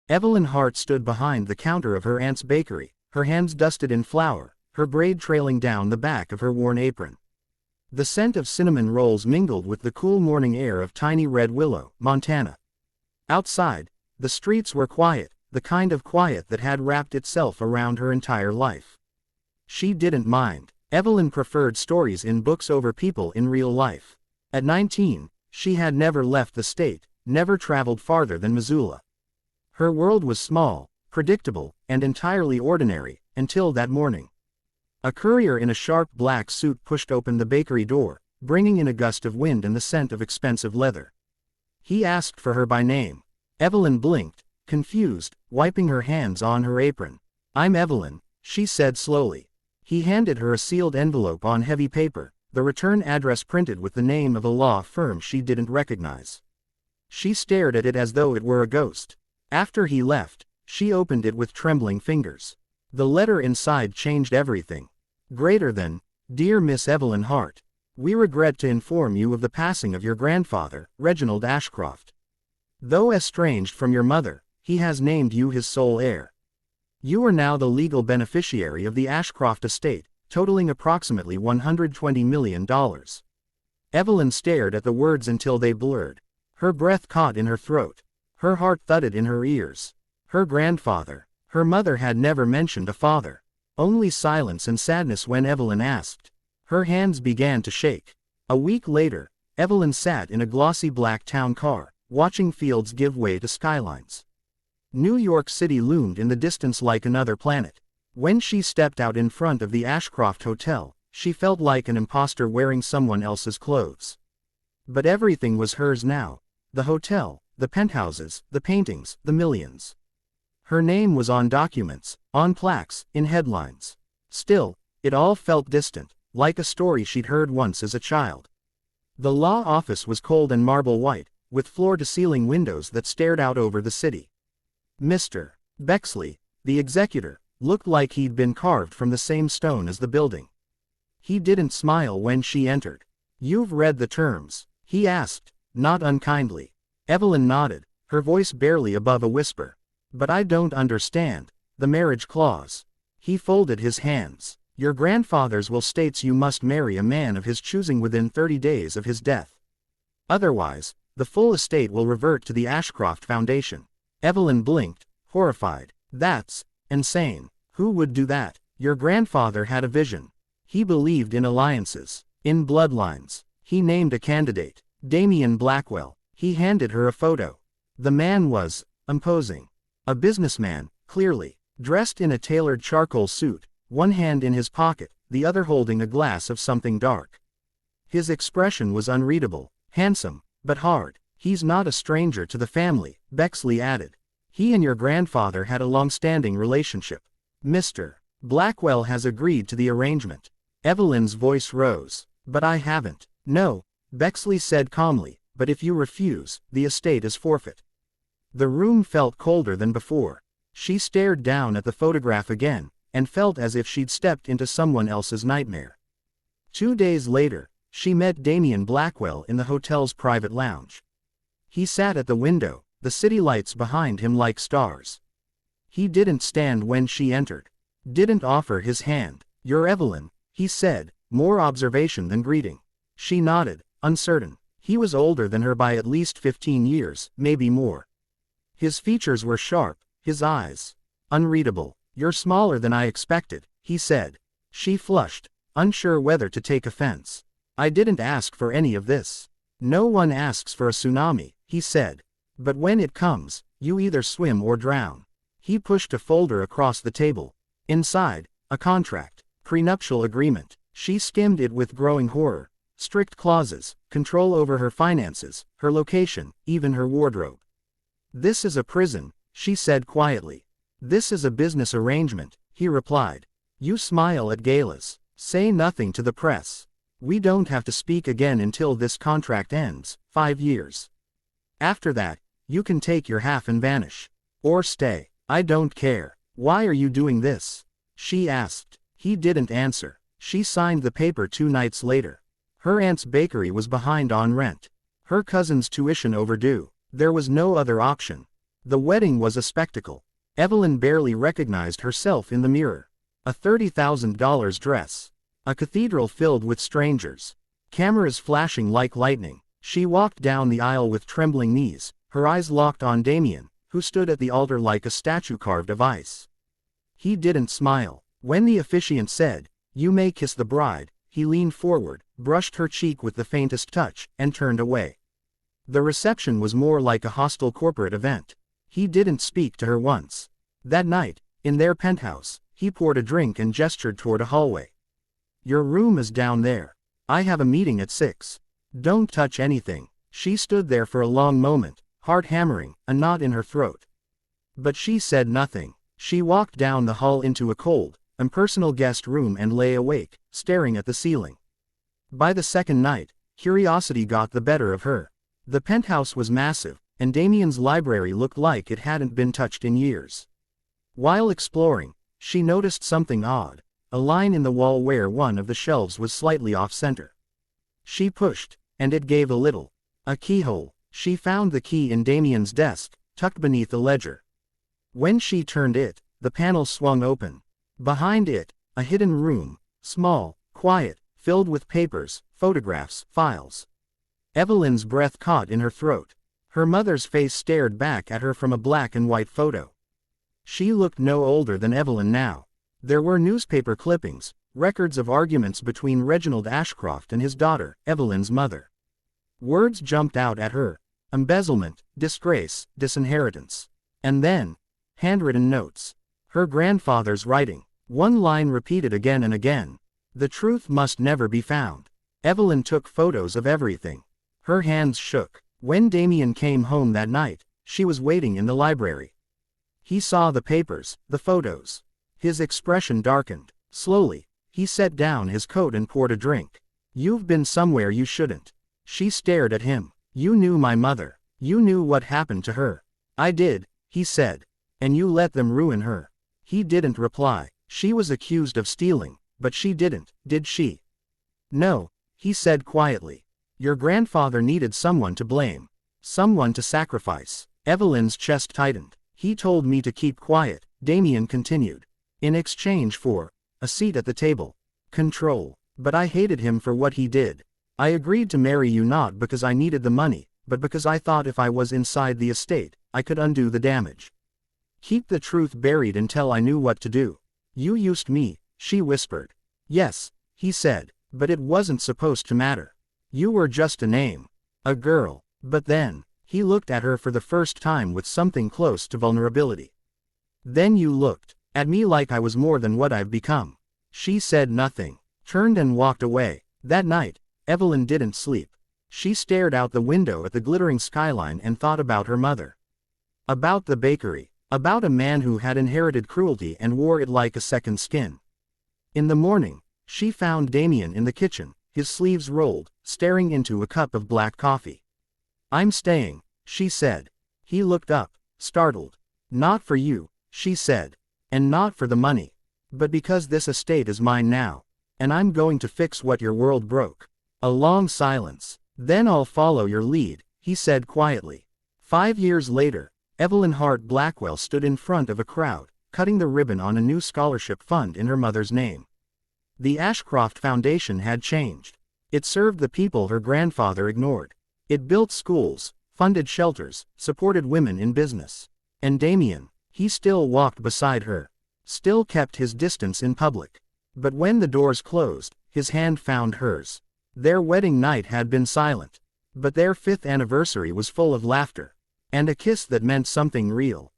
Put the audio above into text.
Evelyn Hart stood behind the counter of her aunt's bakery, her hands dusted in flour, her braid trailing down the back of her worn apron. The scent of cinnamon rolls mingled with the cool morning air of tiny Red Willow, Montana. Outside, the streets were quiet, the kind of quiet that had wrapped itself around her entire life. She didn't mind. Evelyn preferred stories in books over people in real life. At 19, she had never left the state, never traveled farther than Missoula. Her world was small, predictable, and entirely ordinary, until that morning. A courier in a sharp black suit pushed open the bakery door, bringing in a gust of wind and the scent of expensive leather. He asked for her by name. Evelyn blinked, confused, wiping her hands on her apron. "I'm Evelyn," she said slowly. He handed her a sealed envelope on heavy paper, the return address printed with the name of a law firm she didn't recognize. She stared at it as though it were a ghost. After he left, she opened it with trembling fingers. The letter inside changed everything. Greater than, "Dear Miss Evelyn Hart, we regret to inform you of the passing of your grandfather, Reginald Ashcroft. Though estranged from your mother, he has named you his sole heir. You are now the legal beneficiary of the Ashcroft estate, totaling approximately $120 million. Evelyn stared at the words until they blurred. Her breath caught in her throat. Her heart thudded in her ears. Her grandfather. Her mother had never mentioned a father. Only silence and sadness when Evelyn asked. Her hands began to shake. A week later, Evelyn sat in a glossy black town car, watching fields give way to skylines. New York City loomed in the distance like another planet. When she stepped out in front of the Ashcroft Hotel, she felt like an imposter wearing someone else's clothes. But everything was hers now. The hotel, the penthouses, the paintings, the millions. Her name was on documents, on plaques, in headlines. Still, it all felt distant, like a story she'd heard once as a child. The law office was cold and marble white, with floor-to-ceiling windows that stared out over the city. Mr. Bexley, the executor, looked like he'd been carved from the same stone as the building. He didn't smile when she entered. "You've read the terms?" he asked, not unkindly. Evelyn nodded, her voice barely above a whisper. "But I don't understand. The marriage clause." He folded his hands. "Your grandfather's will states you must marry a man of his choosing within 30 days of his death. Otherwise, the full estate will revert to the Ashcroft Foundation." Evelyn blinked, horrified. "That's insane. Who would do that?" "Your grandfather had a vision. He believed in alliances, in bloodlines. He named a candidate, Damian Blackwell." He handed her a photo. The man was imposing. A businessman, clearly, dressed in a tailored charcoal suit, one hand in his pocket, the other holding a glass of something dark. His expression was unreadable, handsome, but hard. "He's not a stranger to the family," Bexley added. "He and your grandfather had a long-standing relationship. Mr. Blackwell has agreed to the arrangement." Evelyn's voice rose. "But I haven't." "No," Bexley said calmly, "but if you refuse, the estate is forfeit." The room felt colder than before. She stared down at the photograph again, and felt as if she'd stepped into someone else's nightmare. 2 days later, she met Damian Blackwell in the hotel's private lounge. He sat at the window, the city lights behind him like stars. He didn't stand when she entered. Didn't offer his hand. "You're Evelyn," he said, more observation than greeting. She nodded, uncertain. He was older than her by at least 15 years, maybe more. His features were sharp, his eyes unreadable. "You're smaller than I expected," he said. She flushed, unsure whether to take offense. "I didn't ask for any of this." "No one asks for a tsunami," he said. "But when it comes, you either swim or drown." He pushed a folder across the table. Inside, a contract, prenuptial agreement. She skimmed it with growing horror. Strict clauses, control over her finances, her location, even her wardrobe. "This is a prison," she said quietly. "This is a business arrangement," he replied. "You smile at galas. Say nothing to the press. We don't have to speak again until this contract ends, 5 years. After that, you can take your half and vanish. Or stay. I don't care." "Why are you doing this?" she asked. He didn't answer. She signed the paper 2 nights later. Her aunt's bakery was behind on rent. Her cousin's tuition overdue. There was no other option. The wedding was a spectacle. Evelyn barely recognized herself in the mirror. A $30,000 dress. A cathedral filled with strangers. Cameras flashing like lightning. She walked down the aisle with trembling knees, her eyes locked on Damien, who stood at the altar like a statue carved of ice. He didn't smile. When the officiant said, "You may kiss the bride," he leaned forward, brushed her cheek with the faintest touch, and turned away. The reception was more like a hostile corporate event. He didn't speak to her once. That night, in their penthouse, he poured a drink and gestured toward a hallway. "Your room is down there. I have a meeting at 6. Don't touch anything." She stood there for a long moment, heart hammering, a knot in her throat. But she said nothing. She walked down the hall into a cold, impersonal guest room and lay awake, staring at the ceiling. By the second night, curiosity got the better of her. The penthouse was massive, and Damien's library looked like it hadn't been touched in years. While exploring, she noticed something odd, a line in the wall where one of the shelves was slightly off-center. She pushed, and it gave a little. A keyhole. She found the key in Damien's desk, tucked beneath the ledger. When she turned it, the panel swung open. Behind it, a hidden room, small, quiet, filled with papers, photographs, files. Evelyn's breath caught in her throat. Her mother's face stared back at her from a black and white photo. She looked no older than Evelyn now. There were newspaper clippings, records of arguments between Reginald Ashcroft and his daughter, Evelyn's mother. Words jumped out at her: embezzlement, disgrace, disinheritance. And then, handwritten notes. Her grandfather's writing. One line repeated again and again. The truth must never be found. Evelyn took photos of everything. Her hands shook. When Damien came home that night, she was waiting in the library. He saw the papers, the photos. His expression darkened. Slowly, he set down his coat and poured a drink. "You've been somewhere you shouldn't." She stared at him. "You knew my mother. You knew what happened to her." "I did," he said. "And you let them ruin her." He didn't reply. She was accused of stealing, but she didn't, did she? "No," he said quietly. "Your grandfather needed someone to blame. Someone to sacrifice." Evelyn's chest tightened. "He told me to keep quiet," Damien continued. "In exchange for a seat at the table. Control. But I hated him for what he did. I agreed to marry you not because I needed the money, but because I thought if I was inside the estate, I could undo the damage. Keep the truth buried until I knew what to do." "You used me," she whispered. "Yes," he said, "but it wasn't supposed to matter. You were just a name. A girl." But then, he looked at her for the first time with something close to vulnerability. "Then you looked at me like I was more than what I've become." She said nothing, turned and walked away. That night, Evelyn didn't sleep. She stared out the window at the glittering skyline and thought about her mother. About the bakery. About a man who had inherited cruelty and wore it like a second skin. In the morning, she found Damien in the kitchen, his sleeves rolled, staring into a cup of black coffee. "I'm staying," she said. He looked up, startled. "Not for you," she said. "And not for the money. But because this estate is mine now. And I'm going to fix what your world broke." A long silence. "Then I'll follow your lead," he said quietly. 5 years later, Evelyn Hart Blackwell stood in front of a crowd, cutting the ribbon on a new scholarship fund in her mother's name. The Ashcroft Foundation had changed. It served the people her grandfather ignored. It built schools, funded shelters, supported women in business. And Damien, he still walked beside her. Still kept his distance in public. But when the doors closed, his hand found hers. Their wedding night had been silent. But their 5th anniversary was full of laughter. And a kiss that meant something real.